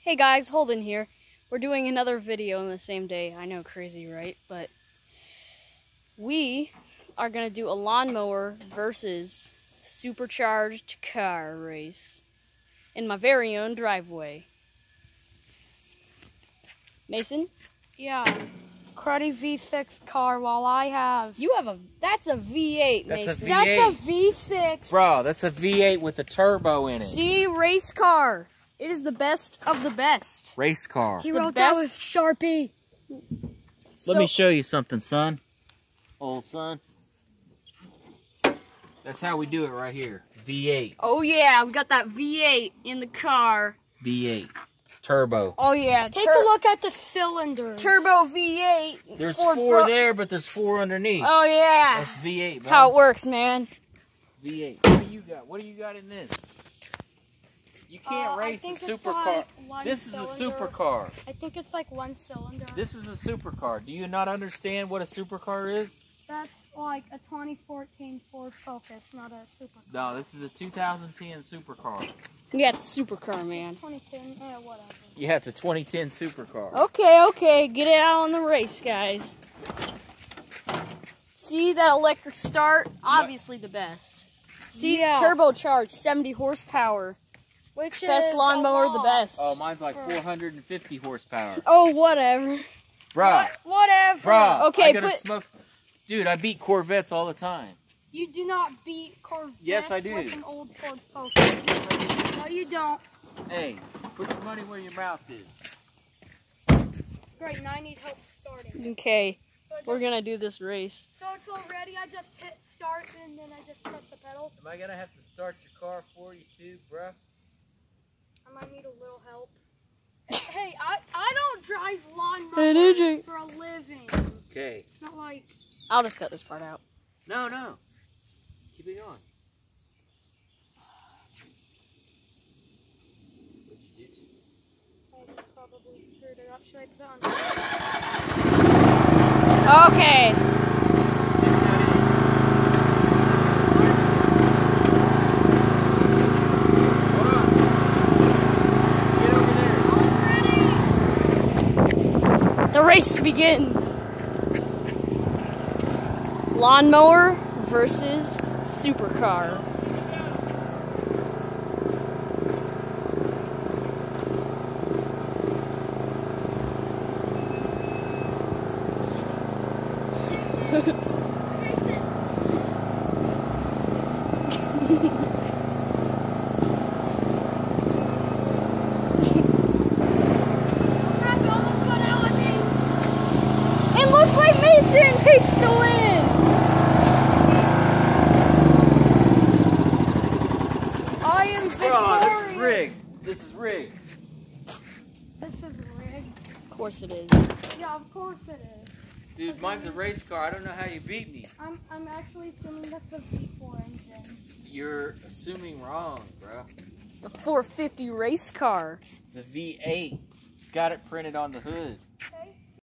Hey guys, Holden here. We're doing another video on the same day. I know, crazy, right? But we are going to do a lawnmower versus supercharged car race in my very own driveway. Mason? Yeah. Cruddy V6 car while I have... That's a V8, That's Mason. a V8. That's a V6. Bro, that's a V8 with a turbo in it. See, race car. It is the best of the best. Race car. He wrote that with Sharpie. Let me show you something, son. Old son. That's how we do it right here. V8. Oh yeah, we got that V8 in the car. V8. Turbo. Oh yeah. Take a look at the cylinders. Turbo V8. There's four there, but there's four underneath. Oh yeah. That's V8, That's how it works, man. V8. What do you got? What do you got in this? You can't race a supercar. This is a supercar. I think it's like one cylinder. This is a supercar. Do you not understand what a supercar is? That's like a 2014 Ford Focus, not a supercar. No, this is a 2010 supercar. Yeah, it's a supercar, man. 2010, whatever. Yeah, it's a 2010 supercar. Okay, get it out on the race, guys. See that electric start? Obviously the best. See, Yeah. turbocharged, 70 horsepower. Which Best is lawnmower, the best. Oh, mine's like 450 horsepower. Oh, whatever. Bruh. Whatever. Bruh. Okay, I gotta smoke. Dude, I beat Corvettes all the time. You do not beat Corvettes Yes, I do. with an old Ford Focus. No, you don't. Hey, put your money where your mouth is. Great, now I need help starting. Okay, So we're gonna do this race. So it's all ready, I just hit start and then I just press the pedal. Am I gonna have to start your car for you too, bruh? I might need a little help. Hey, I don't drive Hey, did you? lawnmowers for a living. Okay. It's not like... I'll just cut this part out. No. Keep it going. What'd you do to it? I probably screwed it up. Should I put it on? Okay. The race begins. Lawnmower versus supercar. It looks like Mason takes the win. I am victorious. Bro, this is rigged. This is rigged. This is rigged. Of course it is. Yeah, of course it is. Dude, mine's a race car. I don't know how you beat me. I'm actually assuming that's a V4 engine. You're assuming wrong, bro. The 450 race car. It's a V8. It's got it printed on the hood. Okay,